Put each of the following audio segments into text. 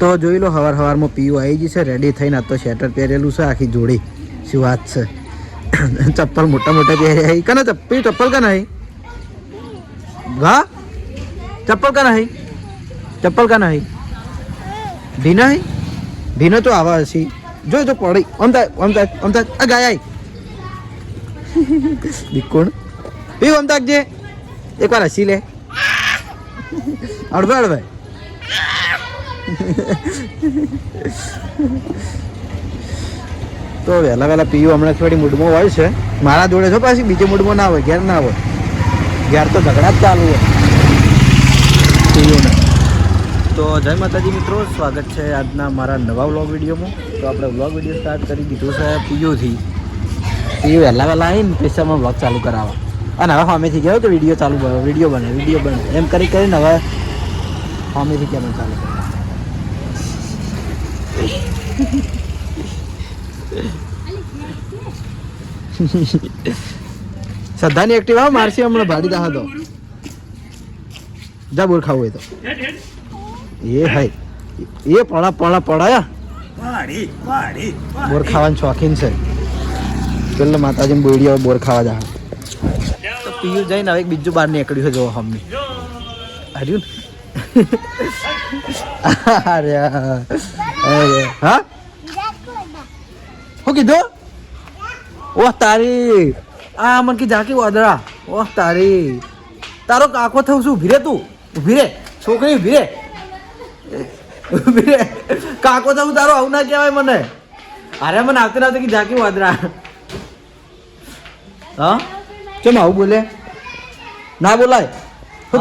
તો જોઈ લો હવારમાં પીયું આવી ગઈ છે રેડી થઈને. તો શેટર પહેરેલું છે આખી જોડી. શું વાત છે. ચપ્પલ મોટા પહેર્યા કને ચપ્પલ કને હા ચપ્પલ કને ચપ્પલ કને ભીના ભીનો તો આવા હશે જો તો પડી અમતા આ ગાય બીકોણ પીવું અમતાક જે એકવાર હસી લે અડવે તો વહેલા પીવું હમણાં થોડી મૂડમાં હોય છે મારા જોડે છો પાછી બીજે મૂડમાં ના હોય ઘેર ના હોય ઘેર તો ઝઘડા જ ચાલુ હોય પીયુંને. તો જય માતાજી મિત્રો, સ્વાગત છે આજના મારા નવા વ્લોગ વિડીયોમાં. તો આપણે વ્લોગ વિડીયો સ્ટાર્ટ કરી દીધું છે પીયુંથી. પીયું વહેલા આવીને પૈસામાં વ્લોગ ચાલુ કરાવવા અને હવે સામેથી ગયો તો વિડીયો બને એમ કરીને હવે સામેથી કેમ ચાલુ કરે. શ્રદ્ધાની એક્ટિવ આવ મારસી હમણાં ભાડી દા તો જા બોર ખાવું હોય તો એ હાય એ પડાયા બોર ખાવાનું શોખીન છે. પેલા માતાજી બોડીઓ બોર ખાવા જા તો પીયું જઈને હવે બીજું બહાર નીકળ્યું છે જો હમની હર્યું અરે હા શું કીધું ઓહ તારી આ મને કી જાકી વાદળા ઓહ તારી તારો કાકો થવું છું ઉભી રે તું ઉભી રે છોકરી ઉભી રે કાકો થવું તારો આવું ના કહેવાય મને. અરે મને આવતે કી જાકી વાદળા હા ચમ આવું બોલે ના બોલાય શું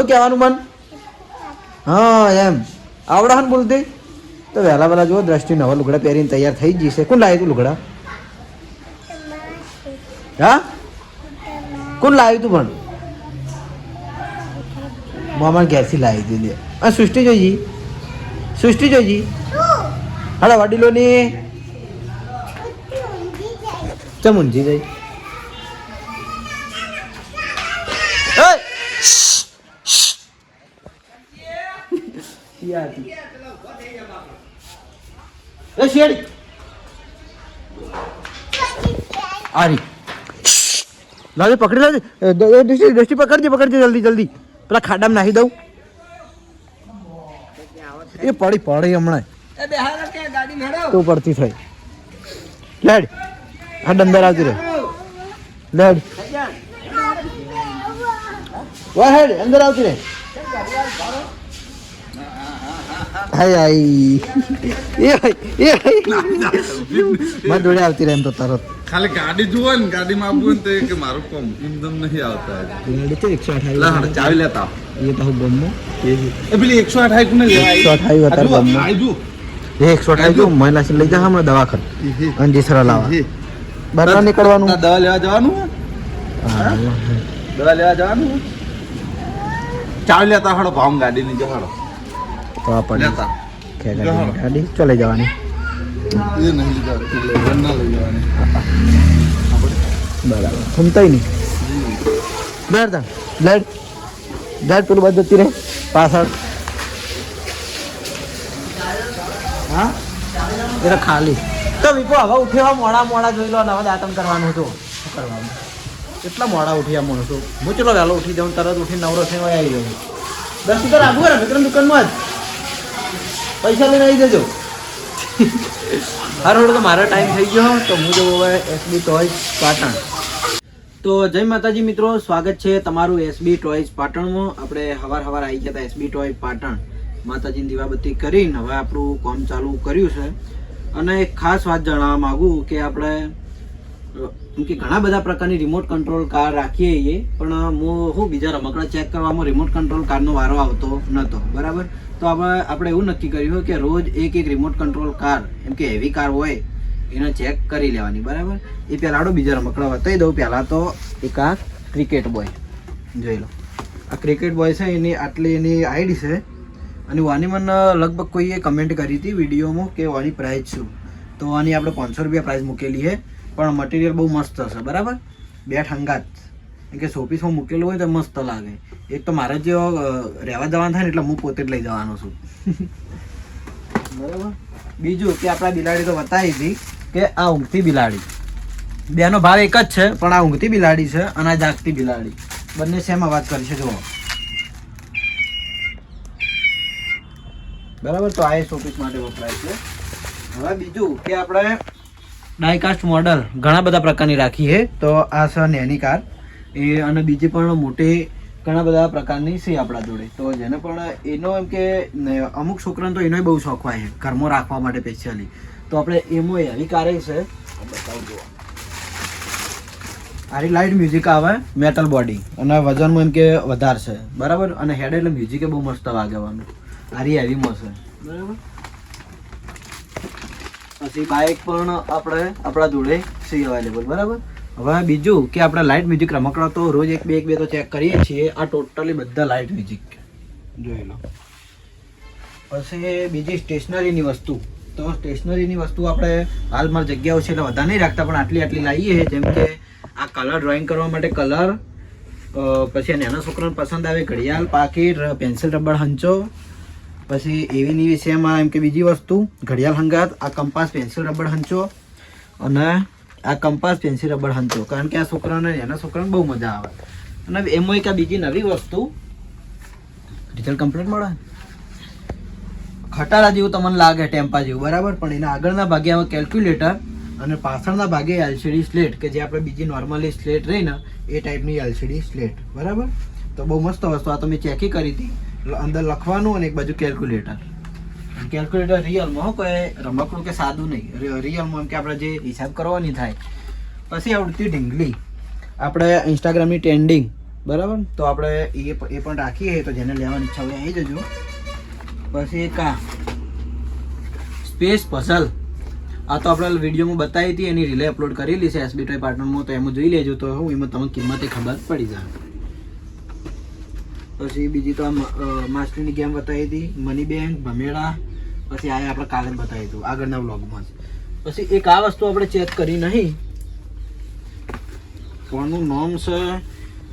કહેવાનું મન હા એમ આવડા ને બોલતી તો વહેલા જો દ્રષ્ટિ નવા લુગડા પહેરીને તૈયાર થઈ જ જશે. કોણ લાવ્યું તું લુગડા હા કોણ લાવ્યું તું પણ મામા ઘેરથી લાવી દીધી આ સૃષ્ટિ જોઈજી હાડા વડીલોની ચમ ઊંઝી ગઈ શેડી આરી લાવજે પકડી લાવજે દ્રષ્ટિ પકડજે જલ્દી પેલા ખાડામાં નાખી દઉં એ પડી હમણાં તો પડતી થઈ લેડ આ અંદર આવતી રે લેડ વાહ હેડ અંદર આવતી રે હાય મારી જોડે આવતી રહે એમ તો તરત ખાલી ગાડી જુઓ ને ગાડીમાં આવવું ને તો મારું કોમ એકદમ નહીં આવતા ગાડી તો 128 ચાવી લેતા એ તો ગમો એ પેલી 128 કોને લેવા 128 હતા ગમો એ 128 જો મહિલા થી લઈ જા હમણાં દવાખાને અંજીસરા લાવવા બહાર નીકળવાનું દવા લેવા જવાનું ચાવી લેતા હડો ભાવ ગાડી ની જહાડો તો આપણે ગાડી ચલે જવાની એ નહીં લીધા ના લઈ જવાની બરાબર ઘૂમતાય નહીં બેઠ પેલું બાદ જતી રહે પાછળ હા એટલે ખાલી તો વિપો હવે ઉઠ્યા મોડા જોઈ લો હવે દાતમ કરવાનું હતું શું કરવાનું કેટલા મોડા ઉઠ્યા માણસો હું ચલો વહેલો ઉઠી જાઉં તરત ઉઠી નવરો થઈને આવી જાઉં 10 તો રાખવું ને વિક્રમ દુકાનમાં જ પૈસા લઈને આવી જજો. હારો તો મારો ટાઈમ થઈ ગયો તો હું જવું હવે એસબી ટોયઝ પાટણ. તો જય માતાજી મિત્રો, સ્વાગત છે તમારું એસબી ટોયઝ પાટણમાં. આપણે સવાર આવી ગયા હતા એસબી ટોય પાટણ માતાજીની દીવાબત્તી કરીને હવે આપણું કામ ચાલુ કર્યું છે. અને એક ખાસ વાત જણાવવા માગું કે આપણે કે ઘણા બધા પ્રકારની રિમોટ કંટ્રોલ કાર રાખીએ છીએ પણ હું બીજા રમકડા ચેક કરવામાં રિમોટ કંટ્રોલ કારનો વારો આવતો નહોતો બરાબર. તો આપણે એવું નક્કી કર્યું કે રોજ એક રિમોટ કંટ્રોલ કાર એમ કે હેવી કાર હોય એને ચેક કરી લેવાની બરાબર. એ પહેલાં બીજા રમકડા બતાવી દઉં. પહેલાં તો એક આ ક્રિકેટ બોય જોઈ લો. આ ક્રિકેટ બોય છે એની આટલી એની આઈડી છે અને આની મને લગભગ કોઈએ કમેન્ટ કરી હતી વિડીયોમાં કે આની પ્રાઇસ શું. તો આની આપણે 500 રૂપિયા પ્રાઇસ મૂકેલી છે પણ મટીરિયલ બહુ મસ્ત હશે બરાબર. બેટ હંગાત કે શોપીસમાં મૂકેલું હોય તો મસ્ત લાગે. એક તો મારે જે રહેવા જવાનું થાય ને એટલે હું પોતે જ લઈ જવાનો છું બરાબર. બીજું કે આપણા બિલાડી તો બતાવી હતી કે આ ઊંઘતી બિલાડી, બેનો ભાવ એક જ છે, પણ આ ઊંઘતી બિલાડી છે અને આ જાગતી બિલાડી, બંને સેમ અવાજ કરશે. જુઓ બરાબર. તો આ શોપીસ માટે વપરાય છે. હવે બીજું કે આપણે ડાયકાસ્ટ મોડલ ઘણા બધા પ્રકારની રાખી છે. તો આ છે નેની કાર એ, અને બીજી પણ મોટી ઘણા બધા પ્રકારની છે આપણા જોડે. તો જેને પણ એનો એમ કે અમુક છોકરાને તો એનો બહુ શોખ હોય છે ઘરમાં રાખવા માટે સ્પેશિયલી. તો આપણે એમાં એવી કારે છે, બતાવજો. આરી લાઇટ મ્યુઝિક આવે, મેટલ બોડી, અને વજનમાં એમ કે વધારે છે. બરાબર. અને હેડ એટલે મ્યુઝિક બહુ મસ્ત વાગવાનું. આરી હેવીમાં છે. બરાબર. પછી બાઇક પણ આપણે આપણા જોડે છે અવેલેબલ. બરાબર. હવે બીજું કે આપણે લાઇટ મ્યુઝિક રમકડા તો રોજ એક બે તો ચેક કરીએ છીએ. આ ટોટલી બધા લાઇટ મ્યુઝિક જોઈ લો. પછી બીજી સ્ટેશનરીની વસ્તુ, તો સ્ટેશનરીની વસ્તુ આપણે હાલ મારી જગ્યાઓ છે એટલે વધારે નહીં રાખતા, પણ આટલી લાવીએ. જેમ કે આ કલર ડ્રોઈંગ કરવા માટે કલર, પછી નાના છોકરાને પસંદ આવે ઘડિયાળ, પાકીટ, પેન્સિલ રબર હંચો, પછી એવી નીવી સેમ એમ કે બીજી વસ્તુ ઘડિયાળ હંગાત, આ કંપાસ પેન્સિલ રબર હંચો, અને આ કંપાસ પેન્સિલ રબર હંચો. કારણ કે આ છોકરાને નાના છોકરાને બહુ મજા આવે. અને એમાં એક આ બીજી નવી વસ્તુ રિઝલ્ટ કમ્પ્લીટ મળે, ખટારા જેવું તમને લાગે, ટેમ્પા જેવું. બરાબર. પણ એના આગળના ભાગે આવે કેલ્ક્યુલેટર અને પાછળના ભાગે એલસીડી સ્લેટ, કે જે આપણે બીજી નોર્મલી સ્લેટ રહી ને એ ટાઈપની એલસીડી સ્લેટ. બરાબર. તો બહુ મસ્ત વસ્તુ. આ તો મેં ચેકી કરી હતી. અંદર લખવાનું અને એક બાજુ કેલ્ક્યુલેટર. કેલ્ક્યુલેટર રિયલમાં કોઈ રમકડું કે સાદું નહીં, રિયલમાં એમ કે આપણે જે હિસાબ કરવાની થાય. પછી આવડતી ઢીંગલી, આપણે ઇન્સ્ટાગ્રામની ટ્રેન્ડિંગ. બરાબર. તો આપણે એ પણ રાખીએ. તો જેને લેવાની ઈચ્છા હોય આવી જજો. પછી એક આ સ્પેસ પઝલ, આ તો આપણે વિડીયોમાં બતાવી હતી, એની રિલે અપલોડ કરેલી છે એસબી ટોય પાર્ટનરમાં. તો એમાં જોઈ લેજો. તો હું એમાં તમને કિંમતે ખબર પડી જાય. પછી બીજી તો આ માસ્ટરની ગેમ બતાવી હતી, મની બેંક, ભમેડા. પછી આ આપણે કાલે જ બતાવી હતું આગળના વ્લોગમાં જ. પછી એક આ વસ્તુ આપણે ચેક કરી નહીં, કોનું નામ છે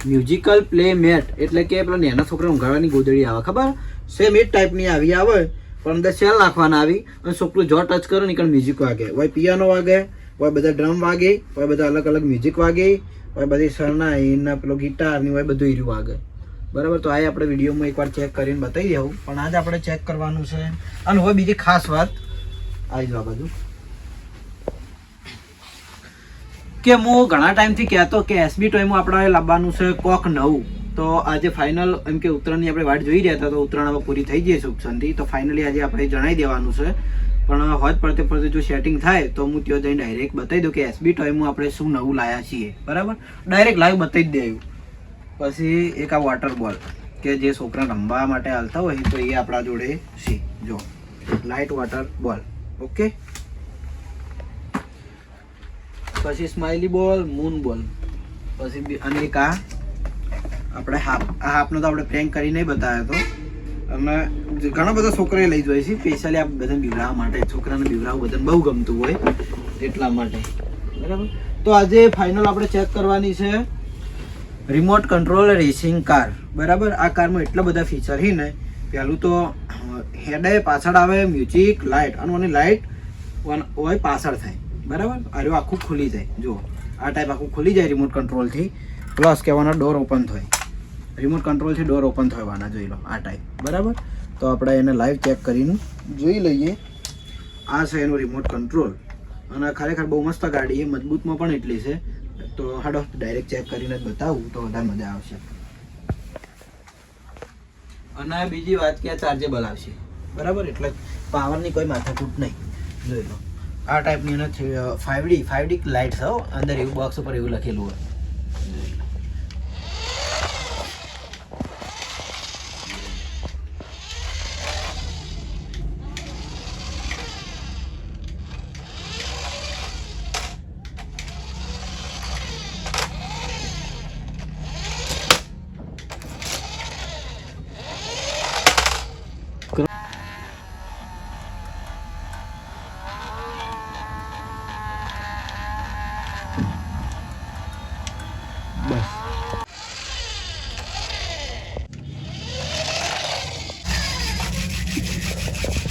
મ્યુઝિકલ પ્લે મેટ, એટલે કે પેલા નાના છોકરા ઊંઘાડવાની ગોદડી આવે, ખબર? સેમ એ જ ટાઈપની આવી આવે, પણ અંદર સેલ નાખવાના આવી, અને છોકરું જો ટચ કરે ને મ્યુઝિક વાગે. હોય પિયાનો વાગે, હોય બધા ડ્રમ વાગે, હોય બધા અલગ અલગ મ્યુઝિક વાગે, હોય બધી શરણાઈ પેલો ગિટાર ની હોય બધું હીરું વાગે. બરાબર. તો આ આપણે વિડીયોમાં એકવાર ચેક કરીને બતાવી દઉં, પણ આજ આપણે ચેક કરવાનું છે. અને હવે બીજી ખાસ વાત આવી જવા બધું કે હું ઘણા ટાઈમથી કહેતો કે એસબી ટોયમાં આપણે લાવવાનું છે કોક નવું. તો આજે ફાઇનલ એમ કે ઉત્તરાયણની આપણે વાટ જોઈ રહ્યા હતા, તો ઉત્તરાયણ હવે પૂરી થઈ જઈએ સુખસનથી. તો ફાઇનલી આજે આપણે જણાવી દેવાનું છે. પણ હોજ પડતે જો સેટિંગ થાય તો હું ત્યાં જઈને ડાયરેક્ટ બતાવી દઉં કે એસબી ટોયમાં આપણે શું નવું લાયા છીએ. બરાબર. ડાયરેક્ટ લાઈવ બતાવી જ દેવું. પછી એક આ વોટર બોલ, કે જે છોકરા રમવા માટે હાલતા હોય તો એ આપણા જોડે છે. જો લાઇટ વોટર બોલ. ઓકે. પછી સ્માઇલી બોલ, મૂન બોલ. પછી અને એક આ આપણે હાફનો તો આપણે પ્રેન્ક કરી નહીં બતાવ્યો હતો. અને ઘણા બધા છોકરાએ લઈ જાય છે સ્પેશિયલી આ બધાને બીવડાવવા માટે. છોકરાને બીવડાવવું બધાને બહુ ગમતું હોય એટલા માટે. બરાબર. તો આજે ફાઇનલ આપણે ચેક કરવાની છે રિમોટ કંટ્રોલ રેસિંગ કાર. બરાબર. આ કારમાં એટલા બધા ફીચર છે ને. પહેલું તો હેડે પાછળ આવે, મ્યુઝિક, લાઇટ, અને લાઇટ હોય પાછળ થાય. બરાબર. આ આખું ખુલી જાય. જુઓ આ ટાઈપ આખું ખુલી જાય રિમોટ કંટ્રોલથી. પ્લસ કહેવાના ડોર ઓપન થાય, રિમોટ કંટ્રોલથી ડોર ઓપન થવાના. જોઈ લો આ ટાઈપ. બરાબર. તો આપણે એને લાઈવ ચેક કરીને જોઈ લઈએ. આ છે એનું રિમોટ કંટ્રોલ, અને ખરેખર બહુ મસ્ત ગાડી છે, મજબૂતમાં પણ એટલી છે. તો હાડો ડાયરેક્ટ ચેક કરીને જ બતાવું તો વધારે મજા આવશે. અને બીજી વાત કે આ ચાર્જેબલ આવશે. બરાબર. એટલે પાવરની કોઈ માથાકૂટ નહીં. જોઈ લો આ ટાઈપની એને 5D લાઇટ છે અંદર, એવું બોક્સ ઉપર એવું લખેલું હોય.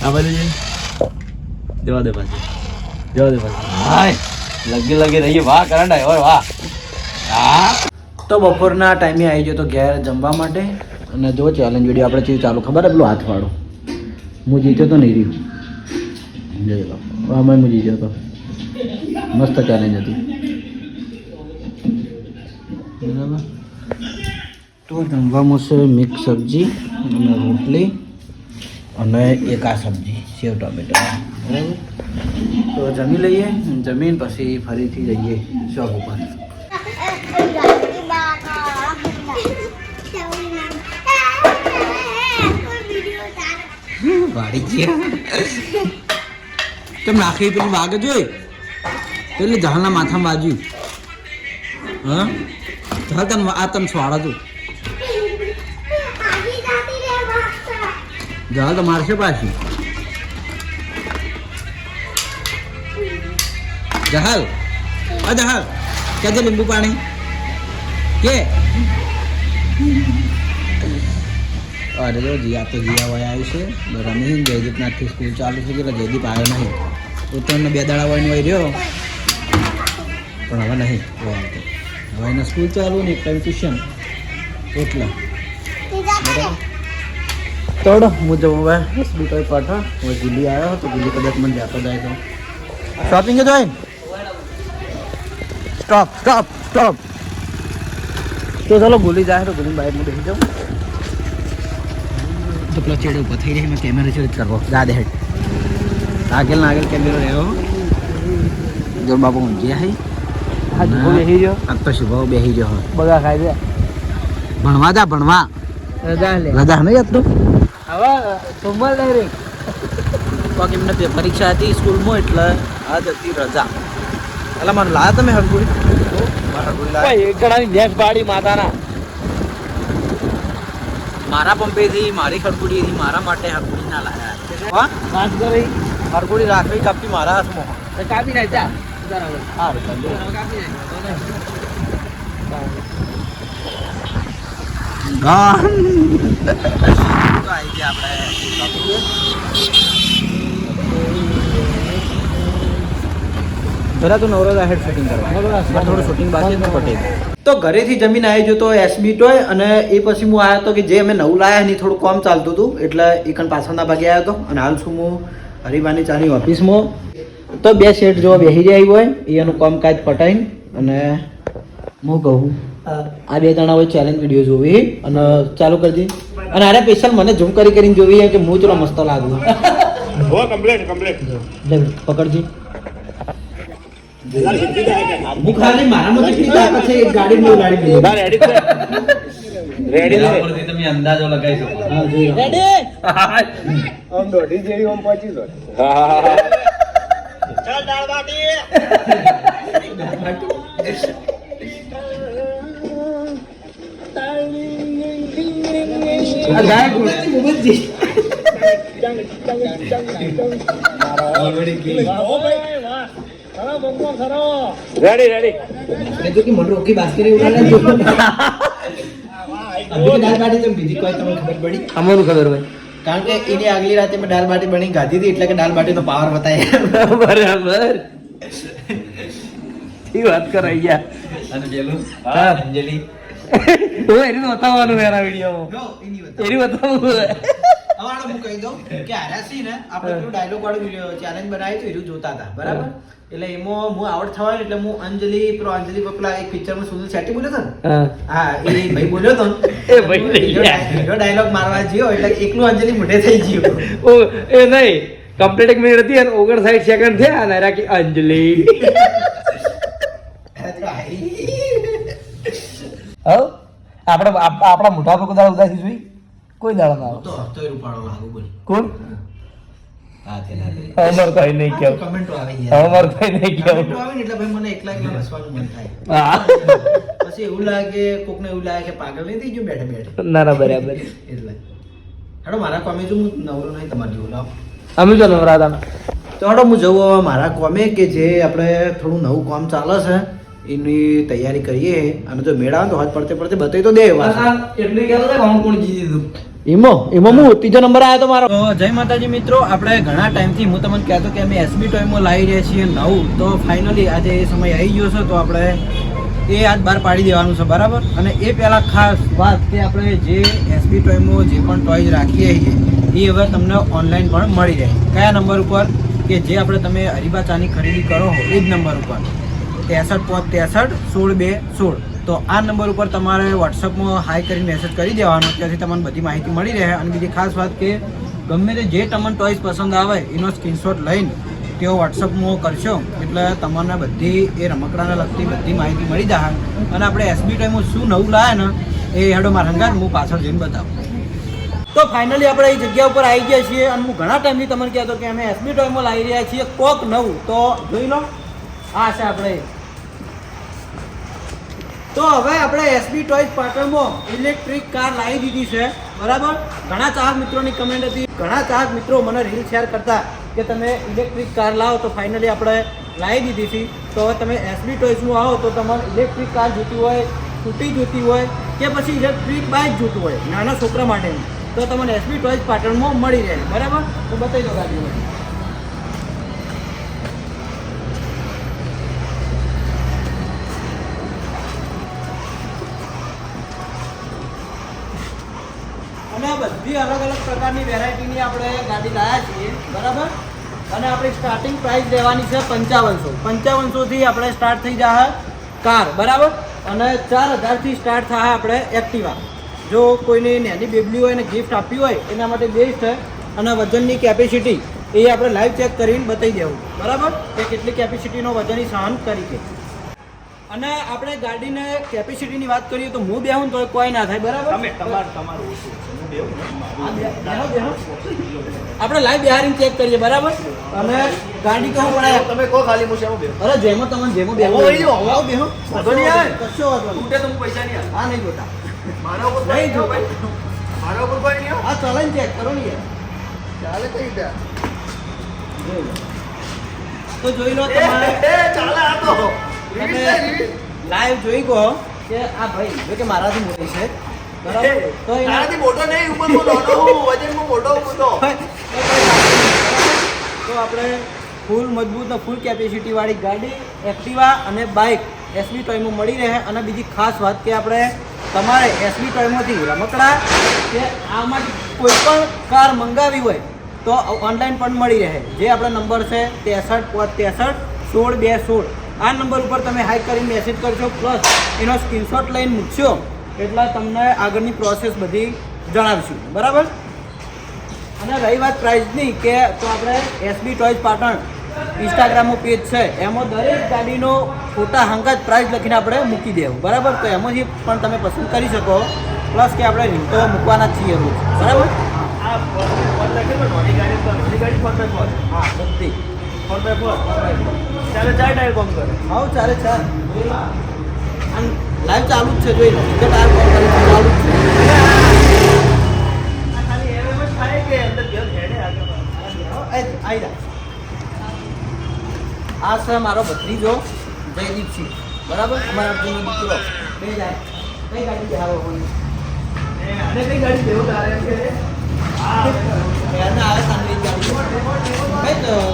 આ બધું જવા દે પાછી હાય લગી રહી વાહ કરણ ડ્રાઈવર વાહ હા. તો બપોરના ટાઈમે આવી ગયો તો ઘેર જમવા માટે અને જો ચેલેન્જ વિડીયો આપણે ચીજ ચાલુ ખબર પેલું હાથવાળું હું જીત્યો તો નહીં રહ્યું જોઈ લો આમાં હું જીત્યો તો મસ્ત ચેલેન્જ હતી બરાબર. તો જમવામાં છે મિક્સ સબ્જી અને રોટલી અને એક આ સબ્જી સેવ ટામેટા બરાબર. તો જમી લઈએ જમીન પછી ફરીથી જઈએ શોપ ઉપર. વાડી ગયા કેમ નાખી પેલું વાગે જોઈ એટલે જહાલના માથામાં વાજ્યું હા જહાલ તને આ તને સ્વાળા તું જહાલ તો મારશે પાછી જહાલ જહાલ ક્યાં છે લીંબુ પાણી કે અરે જો જીયા તો જીયા વયા આવ્યું છે રમી જયદીપનાથથી સ્કૂલ ચાલુ છે એટલે જયદીપ આવ્યો નહીં ઉત્તરને 2 દાડા વહીને વહી રહ્યો પણ હવે નહીં હવે એને સ્કૂલ ચાલુ ને એક ટાઈમ ટ્યુશન એટલે બરાબર. તોડ હું જવું હવે એસબી ટોય પાઠા હવે દિલ્હી આવ્યો તો દિલ્હી કદાચ મને જાતો જાય તો શોપિંગ જોઈ સ્ટોપ સ્ટોપ સ્ટોપ તો ચાલો ગોલી જાય તો ગોલી બાઇકમાં બેસી જાઉં તો પેલો ચેડે ઊભો થઈ રહી મેં કેમેરા ચેડ કરવો જા દે હેડ આગળ ના આગળ કેમેરો રહ્યો જો બાપુ ઊંઘી હે આ તો બેહી રહ્યો આ તો શુભ બેહી રહ્યો બગા ખાઈ દે ભણવા જા ભણવા રજા લે રજા નહીં આટલું હવે સોમવાર ડાયરેક્ટ બાકી મને પરીક્ષા હતી સ્કૂલમાં એટલે આજ હતી રજા એટલે મને લાયા તમે હરગુડી એક ગણાની નેક્સ્ટ પાડી માતાના મારા પંપેથી મારી ખડકુડીથી મારા માટે હરગુડી ના લાયા હા વાત કરી હરગુડી રાખવી કાપી મારા હાથમાં કાપી નાખ્યા સારું કાપી જરા તું નવરો હેડ ફિટિંગ કરવા થોડું શૂટિંગ બાકી તો પટે તો ઘરેથી જમીન આવી જો તો એસબી ટોય અને એ પછી હું આવ્યો હતો કે જે અમે નવું લાયા એની થોડું કામ ચાલતું હતું એટલે એકન પાછળના ભાગે આવ્યો હતો અને હાલ શું હું હરિભાની ચાની ઓફિસમાં તો 2 સેટ જો બેસી જાય હોય એનું કામકાજ પટાઈને અને હું કહું આ 2 જણા હોય ચેલેન્જ વિડીયો જોવી અને ચાલુ કરજે અને અરે સ્પેશિયલ મને ઝૂમ કરીને જોવી કે હું ચલો મસ્ત લાગુ પકડજી હું ખાલી મારામાં જેટલી થાય પછી એક ગાડી મેં ઉડાડી રેડી રેડી તમે અંદાજો લગાવી શકો હા જી રેડી ઓમ દોઢી જેવી ઓમ પહોંચી જો ચાલ દાળ બાટી આ ગાય ગુણતી મુબજી ઓલરેડી કી ઓ ભાઈ વાહ ખરો બંગો ખરો રેડી રેડી એ તો કે મને રોકી બાસ્કેટ ઉડાડે જો અભી દાળ બાટી તો બીજી કોઈ તમને ખબર પડી અમને ખબર હોય કારણ કે એની આગલી રાતે મેં દાળ બાટી બની ગાધી હતી એટલે કે દાળ બાટી નો પાવર બતાય બરાબર ઈ વાત કરાઈ ગયા અને પેલું હા અંજલિ તો એની બતાવવાનું મેરા વિડિયોમાં એની બતાવવું હવાડો હું કહી દઉં કે આરાસી ને આપણે પેલું ડાયલોગ વાળું ચેલેન્જ બનાવી તો એનું જોતા હતા બરાબર એટલે એમાં હું આવડ થવાય એટલે હું અંજલિ પેલા એક પિક્ચરમાં સુનિલ શેટ્ટી બોલ્યો હતો ને હા એ ભાઈ બોલ્યો હતો એ ભાઈ ડાયલોગ મારવા જ્યો એટલે એકલું અંજલિ મોઢે થઈ ગયું ઓ એ નહીં કમ્પ્લીટ 1 મિનિટ હતી અને 59 સેકન્ડ થયા અને રાખી અંજલિ આપણા મોઢા પર કોઈ ઉદાસી જોઈ કોઈ દાડા ના તો હફતો રૂપાળો લાગુ બોલ કોણ અમર કઈ નહીં કેવું કમેન્ટો આવી ગયા અમર કઈ નહીં કેવું કમેન્ટો આવે ને એટલે ભાઈ મને એકલા હસવાનું મન થાય પછી એવું લાગે કોકને એવું લાગે કે પાગલ નહીં થઈ ગયો બેઠે બેઠે ના ના બરાબર એટલે હેડો મારા કોમે જો હું નવરો નહીં તમારી જેવું લાવ અમે જો નવરા હતા તો હેડો હું જવું મારા કોમે કે જે આપણે થોડું નવું કામ ચાલે છે એની તૈયારી કરીએ અને જો મેળા તો હાથ પડતે બતાવી તો દે એટલી કહેતો કોણ કોણ જીતી દીધું એમાં હું ત્રીજો નંબર આવ્યો તો મારો. તો જય માતાજી મિત્રો, આપણે ઘણા ટાઈમથી હું તમને કહેતો કે અમે એસબી ટોયમાં લાવી રહ્યા છીએ નવું, તો ફાઇનલી આજે એ સમય આવી ગયો છે, તો આપણે એ આજ બહાર પાડી દેવાનું છે, બરાબર. અને એ પહેલાં ખાસ વાત કે આપણે જે એસબી ટોયમાં જે પણ ટોયઝ રાખીએ છીએ એ હવે તમને ઓનલાઈન પણ મળી રહે. કયા નંબર ઉપર? કે જે આપણે તમે હરિભા ચાની ખરીદી કરો હો એ જ નંબર ઉપર 63 તો આ નંબર ઉપર તમારે વોટ્સઅપમાં હાઈ કરીને મેસેજ કરી દેવાનો, ત્યાંથી તમને બધી માહિતી મળી રહે. અને બીજી ખાસ વાત કે ગમે તે જે તમને ટોયસ પસંદ આવે એનો સ્ક્રીનશોટ લઈને તેઓ વોટ્સઅપમાં કરશો એટલે તમને બધી એ રમકડાને લગતી બધી માહિતી મળી જાય. અને આપણે એસબી ટોયમાં શું નવું લાવે ને એ હેડો મારા હંગાત હું પાછળ જઈને બતાવું. તો ફાઇનલી આપણે એ જગ્યા ઉપર આવી ગયા છીએ અને હું ઘણા ટાઈમથી તમને કહેતો કે અમે એસબી ટોયમાં લાવી રહ્યા છીએ કોક નવું. તો જોઈ લો, આ છે આપણે. તો હવે આપણે એસબી ટોયઝ પાટણમાં ઇલેક્ટ્રિક કાર લાવી દીધી છે, બરાબર. ઘણા ચાહક મિત્રોની કમેન્ટ હતી, ઘણા ચાહક મિત્રો મને રીલ શેર કરતા કે તમે ઇલેક્ટ્રિક કાર લાવો, તો ફાઇનલી આપણે લાવી દીધી છે. તો હવે તમે એસબી ટોયઝમાં આવો તો તમારે ઇલેક્ટ્રિક કાર જોતી હોય, સ્કૂટી જોતી હોય કે પછી ઇલેક્ટ્રિક બાઇક જોતું હોય નાના છોકરા માટેની, તો તમને એસબી ટોયઝ પાટણમાં મળી રહે, બરાબર. તો બતાવી દો ગાડીમાં. અને બધી અલગ અલગ પ્રકારની વેરાયટીની આપણે ગાડી લાવ્યા છીએ, બરાબર. અને આપણી સ્ટાર્ટિંગ પ્રાઇસ રહેવાની છે 5500 થી આપણે સ્ટાર્ટ થઈ જાય કાર, બરાબર. અને 4000 સ્ટાર્ટ થાય આપણે એક્ટિવા. જો કોઈની નાની બેબલી હોય અને ગિફ્ટ આપવી હોય એના માટે બેસ્ટ છે. અને વજનની કેપેસિટી એ આપણે લાઈવ ચેક કરીને બતાવી દેવું, બરાબર, કે કેટલી કેપેસિટીનો વજન સહન કરી કે. અને આપણે ગાડીને કેપેસિટીની વાત કરીએ તો હું બેહું તો કોઈ ના થાય, બરાબર. આપણે લાઈવ બિહારીને ચેક કરીએ, બરાબર. અને ગાડી કહું પણ તમે કહો ખાલી હું શેમાં બેહું? અરે જેમાં તમને જેમાં બેહો આવો બેહો, કશો વાંધો નહીં. તો હું પૈસા નહીં આ નહીં જોતા મારા ઉપર નહીં જો મારા ઉપર કોઈ નહીં. આ ચલાઈને ચેક કરો ને યાર, ચાલે કઈ દે તો જોઈ લો તમારે ચાલે. આ તો લાઈવ જોઈ કહો કે આ ભાઈ જો કે મારાથી મોટી છે, બરાબર. તો એનાથી મોટો નહીં, ઉપર મોટો હું વજનમાં મોટો હું તો આપણે ફૂલ મજબૂત ને ફૂલ કેપેસિટી વાળી ગાડી એક્ટિવા અને બાઇક એસબી ટોયમાં મળી રહે. અને બીજી ખાસ વાત કે આપણે તમારે એસબી ટોયમાંથી રમકડા કે આમાં કોઈ પણ કાર મંગાવી હોય તો ઓનલાઈન પણ મળી રહે. જે આપણો નંબર છે 63 આ નંબર ઉપર તમે હાઈ કરીને મેસેજ કરશો, પ્લસ એનો સ્ક્રીનશોટ લઈને મૂકશો એટલે તમને આગળની પ્રોસેસ બધી જણાવશું, બરાબર. અને રહી વાત પ્રાઇસની કે તો આપણે એસબી ટોયઝ પાટણ ઇન્સ્ટાગ્રામનો પેજ છે, એમાં દરેક ગાડીનો ફોટા હંગાત પ્રાઇસ લખીને આપણે મૂકી દેવું, બરાબર. તો એમાંથી પણ તમે પસંદ કરી શકો, પ્લસ કે આપણે રિંગ તો મૂકવાના જ છીએ રોજ, બરાબર. હા બધી 4x4 ચાલે 4 ટાયર કોમ કરે. હા ચાલે 4 અને લાઈવ ચાલુ જ છે, જોઈ લો. એક ટાયર કોમ કરે ચાલુ જ છે. આ ખાલી એમ જ થાય કે અંદર ગેર હેડે આગળ આવી જાય. આ છે મારો ભત્રીજો જયદીપસિંહ, બરાબર. અમારા જૂનો દીકરો કઈ જાય કઈ ગાડી બેહારો હોય અને કઈ ગાડી દેવું તારે છે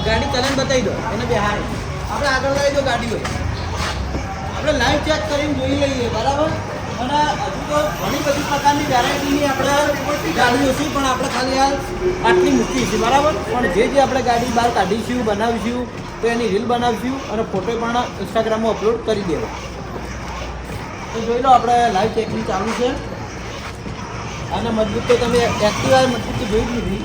ગાડી ચલાવીને બતાવી દો એને બેહારે. આપણે આગળ લઈ દો ગાડી હોય આપણે લાઈવ ચેક કરીને જોઈ લઈએ, બરાબર. અને હજુ તો ઘણી બધી પ્રકારની વેરાયટીની આપણે ગાડીઓ છે, પણ આપણે ખાલી આટલી મૂકી છે, બરાબર. પણ જે આપણે ગાડી બહાર કાઢીશું, બનાવીશું, તો એની રીલ બનાવીશું અને ફોટો પણ ઇન્સ્ટાગ્રામમાં અપલોડ કરી દેવો. તો જોઈ લો આપણે લાઈવ ચેકિંગ ચાલુ છે. અને મજબૂત તો તમે એક્ટિવા મજબૂત તો જોઈ જ લીધી.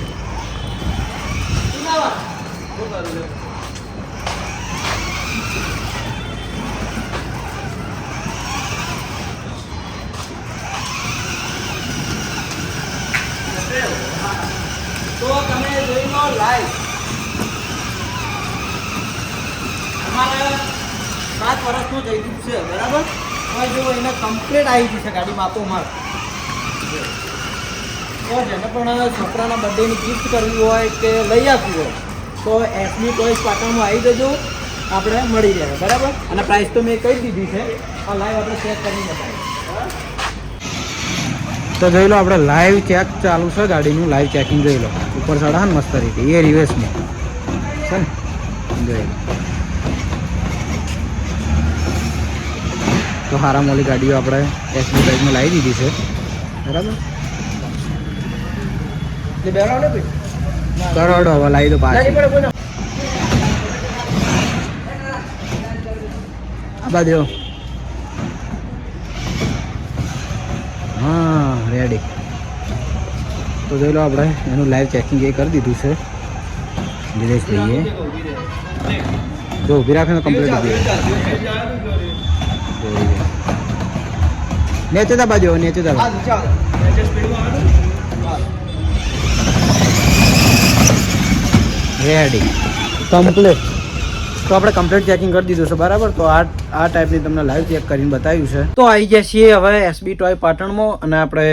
તો તમે જોઈ લો લાઈવ. અમારે 7 વર્ષનો જયદીપ છે, બરાબર. હવે જો એને કમ્પ્લીટ આવી ગઈ છે ગાડી માપો માર. તો જેને પણ છોકરાના બર્થડેની ગિફ્ટ કરવી હોય કે લઈ આપવી હોય તો એસબી ટોયઝ પાટણમાં આવી જજો, આપણે મળી રહે, બરાબર. અને પ્રાઇસ તો મેં કહી દીધી છે, આ લાઈવ આપણે ચેક કરીને બતાવીએ. તો જોઈ લો આપણે લાઈવ ચેક ચાલુ છે ગાડીનું લાઈવ ચેકિંગ જોઈ લો ઉપર ચડા ને મસ્ત રીતે એ રિવર્સમાં છે ને જોઈ લો તો હારા મોલી ગાડીઓ આપણે એસબી બાઇકમાં લાવી દીધી છે બરાબર કરોડો હવે લાવી દો પાછી આ બાજુ હા રેડી તો જોઈ લો આપણે એનું લાઈવ ચેકિંગ એ કરી દીધું છે દિનેશભાઈએ જો ઊભી રાખીને કમ્પ્લીટ ઊભી નીચે દા બાજુ નીચે દા રેડી કમ્પ્લીટ તો આપણે કમ્પ્લીટ ચેકિંગ કરી દીધું છે બરાબર તો આ ટાઈપની તમને લાઈવ ચેક કરીને બતાવ્યું છે તો આવી ગયા છીએ હવે એસબી ટોય પાટણમાં અને આપણે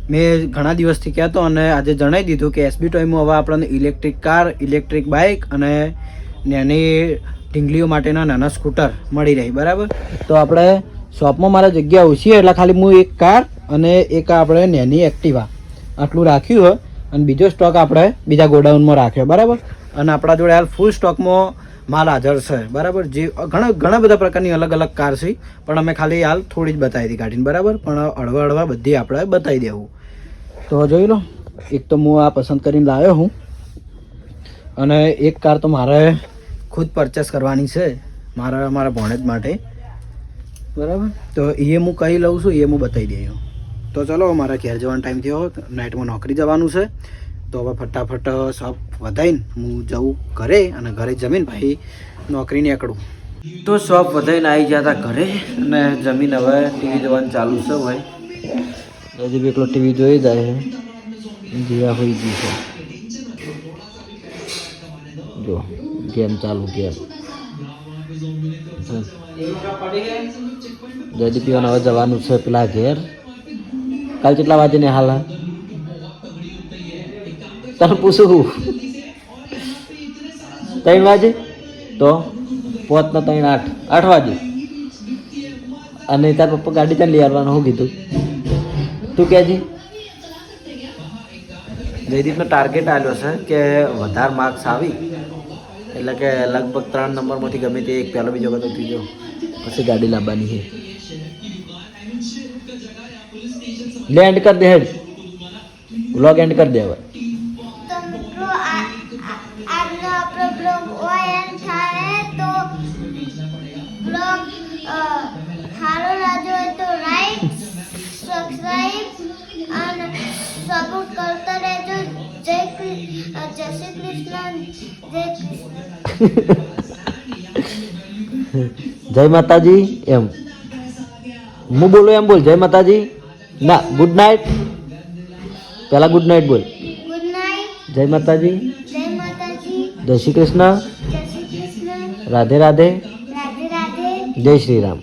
મેં ઘણા દિવસથી કહેતો અને આજે જણાવી દીધું કે એસબી ટોયમાં હવે આપણને ઇલેક્ટ્રિક કાર ઇલેક્ટ્રિક બાઇક અને નાની ઢીંગલીઓ માટેના નાના સ્કૂટર મળી રહી બરાબર તો આપણે શોપમાં મારા જગ્યા ઓછી છે એટલે ખાલી હું એક કાર અને એક આપણે નાની એક્ટિવા આટલું રાખ્યું હોય અને બીજો સ્ટોક આપણે બીજા ગોડાઉનમાં રાખ્યો બરાબર અને આપણા જોડે હાલ ફૂલ સ્ટોકમાં માલ હાજર છે બરાબર જે ઘણા બધા પ્રકારની અલગ અલગ કાર છે પણ અમે ખાલી હાલ થોડી જ બતાવી હતી કાઢીને બરાબર પણ હળવા બધી આપણે બતાવી દેવું તો જોઈ લો એક તો હું આ પસંદ કરીને લાવ્યો હું અને એક કાર તો મારે ખુદ પરચેસ કરવાની છે મારા ભોણેજ માટે બરાબર તો એ હું કહી લઉં છું એ હું બતાવી દઉં તો ચલો મારા ઘેર જવાનો ટાઈમ થયો નાઇટમાં નોકરી જવાનું છે તો હવે ફટાફટ શોપ વધારીને હું જવું ઘરે અને ઘરે જમીન ભાઈ નોકરી નીકળું તો શોપ વધારીને આવી ગયા હતા ઘરે અને જમીન હવે ટીવી જોવાનું ચાલુ છે ભાઈ હજી બી એકલો ટીવી જોઈ જાય છે જીવા હોઈ ગઈ છે જો ગેમ ચાલુ ગેમ જયદીપ પીવાને હવે જવાનું છે પેલા ઘેર કાલ કેટલા વાગે ને હાલ તારે પૂછું 3 વાગે તો પોતનો 8 વાગે અને તાર પપ્પા ગાડી ચાલી લઈ આવવાનું શું કીધું તું કહેજી જયદીપનો ટાર્ગેટ આવ્યો છે કે વધારે માર્ક્સ આવી એટલે કે લગભગ 3 નંબરમાંથી ગમે તે એક પહેલો બીજો બધો ત્રીજો પછી ગાડી લાવવાની છે લે એન્ડ કર દે હેડ વ્લોગ એન્ડ કર દે હવે સપોર્ટ કરતા રહેજો જય શ્રી કૃષ્ણ જય માતાજી એમ હું બોલું એમ બોલ જય માતાજી ના ગુડ નાઇટ પહેલા ગુડ નાઇટ બોલ ગુડ નાઇટ જય માતાજી જય જય શ્રી કૃષ્ણ શ્રી કૃષ્ણ રાધે રાધે રાધે રાધે જય શ્રી રામ